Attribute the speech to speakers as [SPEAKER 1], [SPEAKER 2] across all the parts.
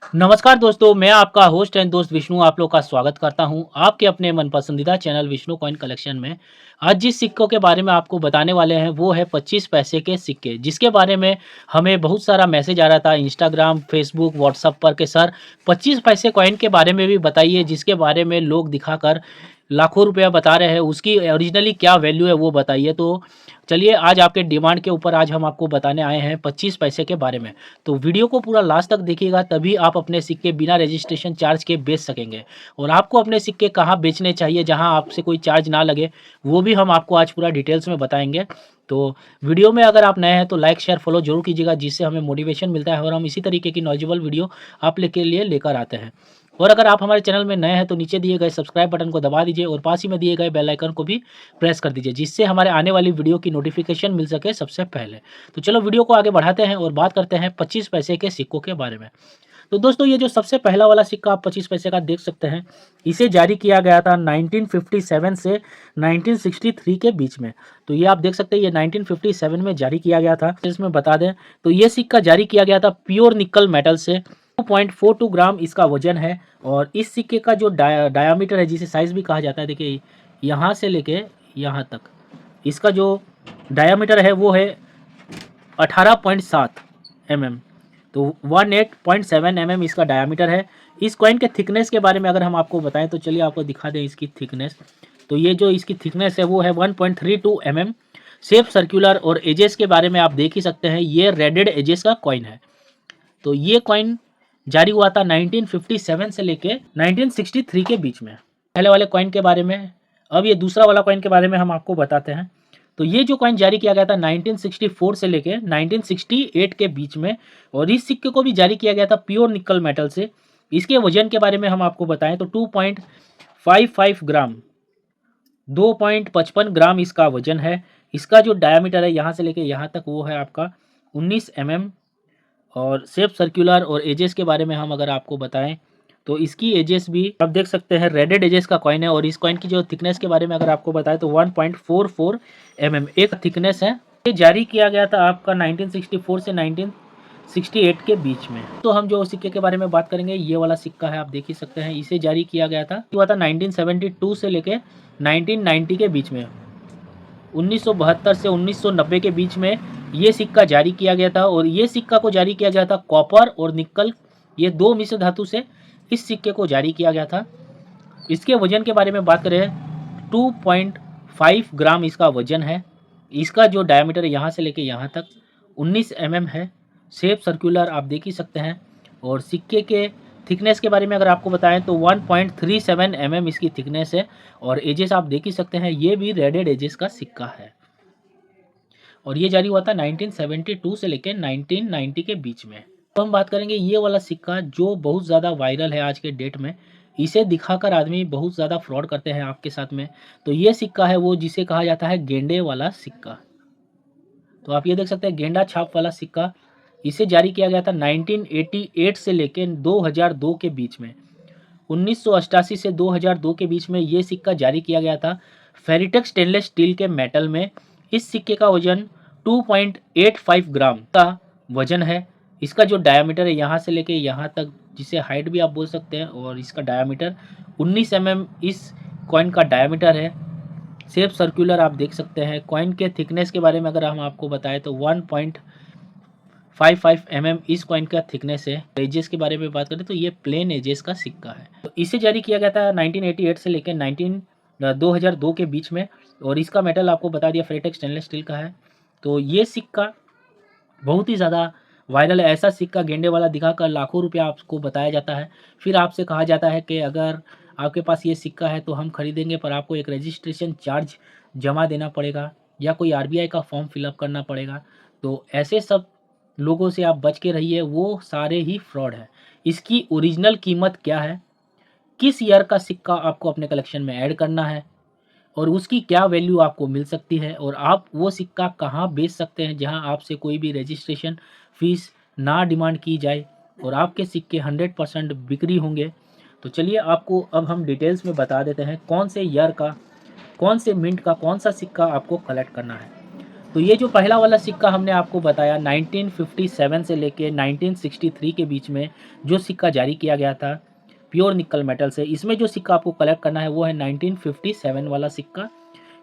[SPEAKER 1] नमस्कार दोस्तों, मैं आपका होस्ट एंड दोस्त विष्णु आप लोग का स्वागत करता हूं आपके अपने मन पसंदीदा चैनल विष्णु कॉइन कलेक्शन में। आज जिस सिक्कों के बारे में आपको बताने वाले हैं वो है 25 पैसे के सिक्के, जिसके बारे में हमें बहुत सारा मैसेज आ रहा था इंस्टाग्राम, फेसबुक, व्हाट्सएप पर के सर 25 पैसे कॉइन के बारे में भी बताइए, जिसके बारे में लोग दिखाकर लाखों रुपया बता रहे हैं, उसकी ओरिजिनली क्या वैल्यू है वो बताइए। तो चलिए आज आपके डिमांड के ऊपर आज हम आपको बताने आए हैं 25 पैसे के बारे में। तो वीडियो को पूरा लास्ट तक देखिएगा, तभी आप अपने सिक्के बिना रजिस्ट्रेशन चार्ज के बेच सकेंगे। और आपको अपने सिक्के कहाँ बेचने चाहिए जहाँ आपसे कोई चार्ज ना लगे, वो भी हम आपको आज पूरा डिटेल्स में बताएंगे। तो वीडियो में अगर आप नए हैं तो लाइक शेयर फॉलो जरूर कीजिएगा, जिससे हमें मोटिवेशन मिलता है और हम इसी तरीके की नॉलेजेबल वीडियो आप लोग के लिए लेकर आते हैं। और अगर आप हमारे चैनल में नए हैं तो नीचे दिए गए सब्सक्राइब बटन को दबा दीजिए और पास ही में दिए गए बेल आइकन को भी प्रेस कर दीजिए, जिससे हमारे आने वाली वीडियो की नोटिफिकेशन मिल सके सबसे पहले। तो चलो वीडियो को आगे बढ़ाते हैं और बात करते हैं 25 पैसे के सिक्कों के बारे में। तो दोस्तों ये जो सबसे पहला वाला सिक्का आप 25 पैसे का देख सकते हैं, इसे जारी किया गया था 1957 से 1963 के बीच में। तो ये आप देख सकते हैं, ये 1957 में जारी किया गया था। इसमें बता दें तो ये सिक्का जारी किया गया था प्योर निकल मेटल से। 2.42 ग्राम इसका वजन है। और इस सिक्के का जो डायामीटर है, जिसे साइज भी कहा जाता है, देखिए यहाँ से लेके यहाँ तक इसका जो डायामीटर है वो है 18.7 mm। तो 18.7 mm इसका डायामीटर है। इस कॉइन के थिकनेस के बारे में अगर हम आपको बताएं तो चलिए आपको दिखा दें इसकी थिकनेस। तो ये जो इसकी थिकनेस है वो है 1.32 mm। शेप सर्कुलर और एजेस के बारे में आप देख ही सकते हैं, ये रेडेड एजेस का कॉइन है। तो ये कॉइन जारी हुआ था 1957 से लेके 1963 के बीच में। पहले वाले कॉइन के बारे में, अब ये दूसरा वाला कॉइन के बारे में हम आपको बताते हैं। तो ये जो कॉइन जारी किया गया था 1964 से लेके 1968 के बीच में, और इस सिक्के को भी जारी किया गया था प्योर निकल मेटल से। इसके वजन के बारे में हम आपको बताएं तो 2.55 ग्राम 2.55 ग्राम इसका वजन है। इसका जो डायामीटर है यहाँ से लेके यहाँ तक वो है आपका 19 mm। और शेप सर्कुलर और एजेस के बारे में हम अगर आपको बताएं तो इसकी एजेस भी आप देख सकते हैं, रेडेड एजेस का कॉइन है। और इस कॉइन की जो थिकनेस के बारे में अगर आपको बताएं तो 1.44 mm एक थिकनेस है। ये जारी किया गया था आपका 1964 से 1968 के बीच में। तो हम जो सिक्के के बारे में बात करेंगे, ये वाला सिक्का है, आप देख ही सकते हैं, इसे जारी किया गया था 1972 से लेके 1990 के बीच में। 1972 से 1990 के बीच में ये सिक्का जारी किया गया था। और ये सिक्का को जारी किया गया था कॉपर और निकल, ये दो मिश्र धातु से इस सिक्के को जारी किया गया था। इसके वजन के बारे में बात करें 2.5 ग्राम इसका वजन है। इसका जो डायमीटर है यहाँ से लेके यहाँ तक 19 mm है। शेप सर्कुलर आप देख ही सकते हैं। और सिक्के के थिकनेस के बारे में अगर आपको बताएं तो 1.37 mm इसकी थिकनेस है। और एजेस आप देख ही सकते हैं, ये भी रेडेड एजेस का सिक्का है। और ये जारी हुआ था 1972 से लेकर 1990 के बीच में। तो हम बात करेंगे ये वाला सिक्का जो बहुत ज़्यादा वायरल है आज के डेट में। इसे दिखाकर आदमी बहुत ज़्यादा फ्रॉड करते हैं आपके साथ में। तो ये सिक्का है वो जिसे कहा जाता है गेंडे वाला सिक्का। तो आप ये देख सकते हैं गेंडा छाप वाला सिक्का। इसे जारी किया गया था 1988 से लेकर 2002 के बीच में। 1988 से 2002 के बीच में ये सिक्का जारी किया गया था फेरिटेक्स स्टेनलेस स्टील के मेटल में। इस सिक्के का वजन 2.85 ग्राम का वजन है। इसका जो डायमीटर है यहाँ से लेके यहाँ तक, जिसे हाइट भी आप बोल सकते हैं, और इसका डायमीटर 19 mm इस कॉइन का डायमीटर है। शेप सर्कुलर आप देख सकते हैं। कॉइन के थिकनेस के बारे में अगर हम आपको बताएं तो 1.55 mm इस कॉइन का थिकनेस है। एजेस के बारे में बात करें तो ये प्लेन एजेस का सिक्का है। तो इसे जारी किया गया था 1988 से लेकर 2002 के बीच में। और इसका मेटल आपको बता दिया फेरिटेक्स स्टेनलेस स्टील का है। तो ये सिक्का बहुत ही ज़्यादा वायरल है। ऐसा सिक्का गेंडे वाला दिखाकर लाखों रुपया आपको बताया जाता है। फिर आपसे कहा जाता है कि अगर आपके पास ये सिक्का है तो हम खरीदेंगे, पर आपको एक रजिस्ट्रेशन चार्ज जमा देना पड़ेगा या कोई आरबीआई का फॉर्म फिलअप करना पड़ेगा। तो ऐसे सब लोगों से आप बच के रहिए, वो सारे ही फ्रॉड है। इसकी ओरिजिनल कीमत क्या है, किस ईयर का सिक्का आपको अपने कलेक्शन में ऐड करना है, और उसकी क्या वैल्यू आपको मिल सकती है, और आप वो सिक्का कहाँ बेच सकते हैं जहां आपसे कोई भी रजिस्ट्रेशन फीस ना डिमांड की जाए और आपके सिक्के 100% बिक्री होंगे। तो चलिए आपको अब हम डिटेल्स में बता देते हैं कौन से ईयर का, कौन से मिंट का, कौन सा सिक्का आपको कलेक्ट करना है। तो ये जो पहला वाला सिक्का हमने आपको बताया 1957 से लेके 1963 के बीच में जो सिक्का जारी किया गया था प्योर निकल मेटल से, इसमें जो सिक्का आपको कलेक्ट करना है वो है 1957 वाला सिक्का,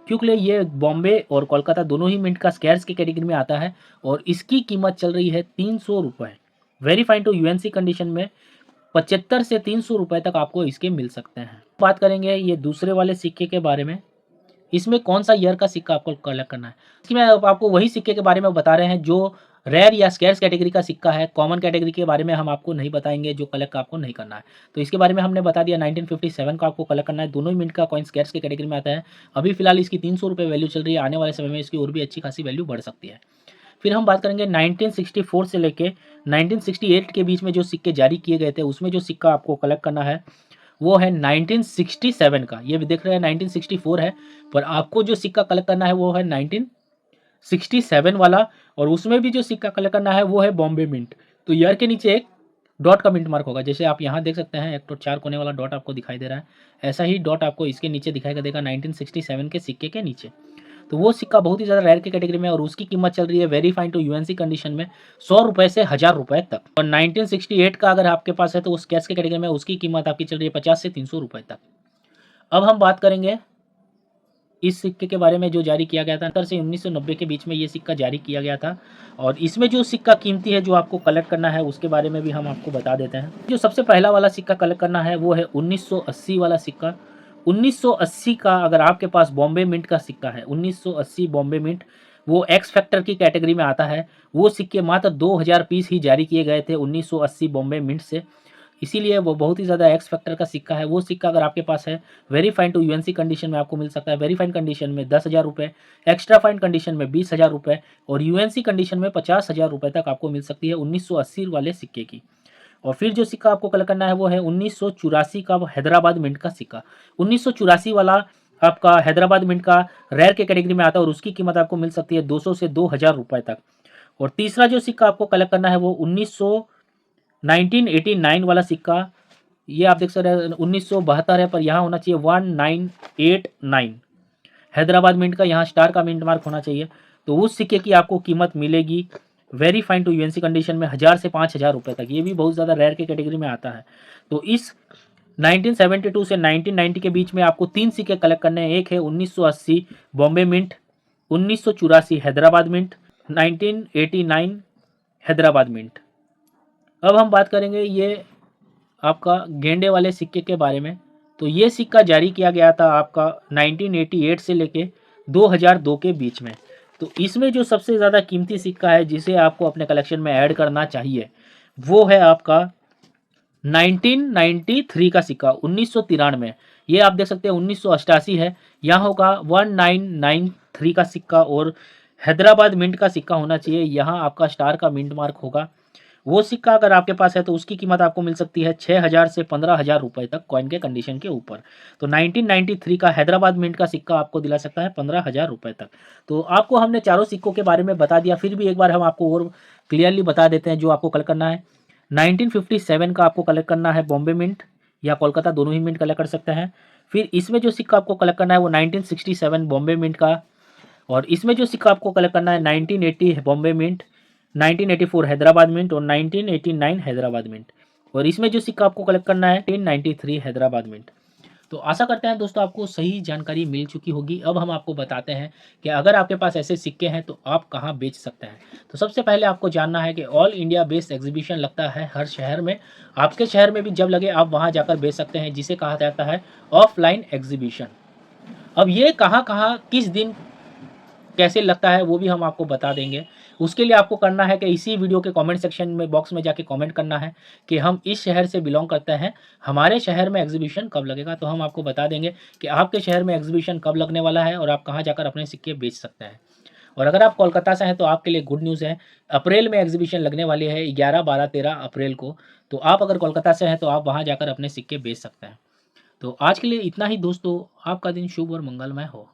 [SPEAKER 1] क्योंकि ये बॉम्बे और कोलकाता दोनों ही मिंट का स्कैर्स की कैटेगरी में आता है और इसकी कीमत चल रही है 300 रुपये। वेरीफाइड टू यूएनसी कंडीशन में 75 से 300 रुपये तक आपको इसके मिल सकते हैं। बात करेंगे ये दूसरे वाले सिक्के के बारे में, इसमें कौन सा ईयर का सिक्का आपको कलेक्ट करना है। इसमें आपको वही सिक्के के बारे में बता रहे हैं जो रेयर या स्कैर्स कैटेगरी का सिक्का है। कॉमन कैटेगरी के बारे में हम आपको नहीं बताएंगे जो कलेक्ट आपको नहीं करना है। तो इसके बारे में हमने बता दिया 1957 का आपको कलेक्ट करना है, दोनों ही मिनट का कॉइन स्कैर्स की कैटेगरी में आता है। अभी फिलहाल इसकी 300 रुपये वैल्यू चल रही है, आने वाले समय में इसकी और भी अच्छी खासी वैल्यू बढ़ सकती है। फिर हम बात करेंगे 1964 से लेके 1968 के बीच में जो सिक्के जारी किए गए थे, उसमें जो सिक्का आपको कलेक्ट करना है वो है 1967 का। ये भी देख रहे हैं 1964 है, पर आपको जो सिक्का कलेक्ट करना है वो है 1967 वाला, और उसमें भी जो सिक्का कलेक्ट करना है वो है बॉम्बे मिंट। तो ईयर के नीचे एक डॉट का मिंट मार्क होगा, जैसे आप यहाँ देख सकते हैं एक तो 4 कोने वाला डॉट आपको दिखाई दे रहा है, ऐसा ही डॉट आपको इसके नीचे दिखाई देगा 1967 के सिक्के के नीचे। तो वो सिक्का बहुत ही ज़्यादा रेयर की कैटेगरी में और उसकी कीमत चल रही है वेरीफाइड टू यूएनसी कंडीशन में 100 रुपये से 1000 रुपये तक। और 1968 का अगर आपके पास है तो उस कैश की कैटेगरी में उसकी कीमत आपकी चल रही है 50 से 300 रुपये तक। अब हम बात करेंगे इस सिक्के के बारे में जो जारी किया गया था 70 से 1990 के बीच में ये सिक्का जारी किया गया था, और इसमें जो सिक्का कीमती है जो आपको कलेक्ट करना है उसके बारे में भी हम आपको बता देते हैं। जो सबसे पहला वाला सिक्का कलेक्ट करना है वो है 1980 वाला सिक्का। 1980 का अगर आपके पास बॉम्बे मिंट का सिक्का है, 1980 बॉम्बे मिंट, वो एक्स फैक्टर की कैटेगरी में आता है। वो सिक्के मात्र 2000 पीस ही जारी किए गए थे 1980 बॉम्बे मिंट से, इसीलिए वो बहुत ही ज़्यादा एक्स फैक्टर का सिक्का है। वो सिक्का अगर आपके पास है वेरीफाइड टू यूएनसी कंडीशन में आपको मिल सकता है। वेरीफाइड कंडीशन में 10,000 रुपये, एक्स्ट्रा फाइंड कंडीशन में 20,000 रुपये और यूएनसी कंडीशन में 50,000 रुपये तक आपको मिल सकती है 1980 वाले सिक्के की। और फिर जो सिक्का आपको कलेक्ट करना है वो है 1984 का हैदराबाद मिंट का सिक्का। 1984 वाला आपका हैदराबाद मिंट का रेयर के कैटेगरी में आता है और उसकी कीमत आपको मिल सकती है 200 से 2000 रुपये तक। और तीसरा जो सिक्का आपको कलेक्ट करना है वो 1989 वाला सिक्का, ये आप देख सकते हैं 1972 है पर यहाँ होना चाहिए 1989 हैदराबाद मिंट का, यहाँ स्टार का मिंट मार्क होना चाहिए। तो उस सिक्के की आपको कीमत मिलेगी वेरीफाइड टू यूएनसी कंडीशन में 1000 से 5000 रुपये तक। ये भी बहुत ज़्यादा रेयर की कैटेगरी में आता है। तो इस 1972 से 1990 के बीच में आपको 3 सिक्के कलेक्ट करने हैं। एक है 1980 Bombay mint, 1984 Hyderabad mint, 1989 Hyderabad mint. अब हम बात करेंगे ये आपका गेंडे वाले सिक्के के बारे में। तो ये सिक्का जारी किया गया था आपका 1988 से लेके 2002 के बीच में। तो इसमें जो सबसे ज़्यादा कीमती सिक्का है जिसे आपको अपने कलेक्शन में ऐड करना चाहिए वो है आपका 1993 का सिक्का 1993। ये आप देख सकते हैं 1988 है, यहाँ होगा 1993 का सिक्का और हैदराबाद मिंट का सिक्का होना चाहिए, यहाँ आपका स्टार का मिंट मार्क होगा। वो सिक्का अगर आपके पास है तो उसकी कीमत आपको मिल सकती है 6000 से 15000 रुपये तक कॉइन के कंडीशन के ऊपर। तो 1993 का हैदराबाद मिंट का सिक्का आपको दिला सकता है 15000 रुपये तक। तो आपको हमने चारों सिक्कों के बारे में बता दिया, फिर भी एक बार हम आपको और क्लियरली बता देते हैं जो आपको कलेक्ट करना है। 1957 का आपको कलेक्ट करना है बॉम्बे मिंट या कोलकाता, दोनों ही मिंट कलेक्ट कर सकते हैं। फिर इसमें जो सिक्का आपको कलेक्ट करना है वो 1967 बॉम्बे मिंट का, और इसमें जो सिक्का आपको कलेक्ट करना है 1980 बॉम्बे मिंट, 1984 हैदराबाद मिंट और 1989 हैदराबाद मिंट। और इसमें जो सिक्का आपको कलेक्ट करना है 1993 हैदराबाद मिंट। तो आशा करते हैं दोस्तों आपको सही जानकारी मिल चुकी होगी। अब हम आपको बताते हैं कि अगर आपके पास ऐसे सिक्के हैं तो आप कहाँ बेच सकते हैं। तो सबसे पहले आपको जानना है कि ऑल इंडिया बेस्ड एग्जीबिशन लगता है हर शहर में। आपके शहर में भी जब लगे आप वहाँ जाकर बेच सकते हैं, जिसे कहा जाता है ऑफलाइन एग्जीबिशन। अब ये कहाँ कहाँ किस दिन कैसे लगता है वो भी हम आपको बता देंगे। उसके लिए आपको करना है कि इसी वीडियो के कमेंट सेक्शन में बॉक्स में जाके कमेंट करना है कि हम इस शहर से बिलोंग करते हैं, हमारे शहर में एग्जीबिशन कब लगेगा। तो हम आपको बता देंगे कि आपके शहर में एग्जीबिशन कब लगने वाला है और आप कहाँ जाकर अपने सिक्के बेच सकते हैं। और अगर आप कोलकाता से हैं तो आपके लिए गुड न्यूज़ है, अप्रैल में एग्जीबिशन लगने वाली है 11, 12, 13 अप्रैल को। तो आप अगर कोलकाता से हैं तो आप वहाँ जाकर अपने सिक्के बेच सकते हैं। तो आज के लिए इतना ही दोस्तों, आपका दिन शुभ और मंगलमय हो।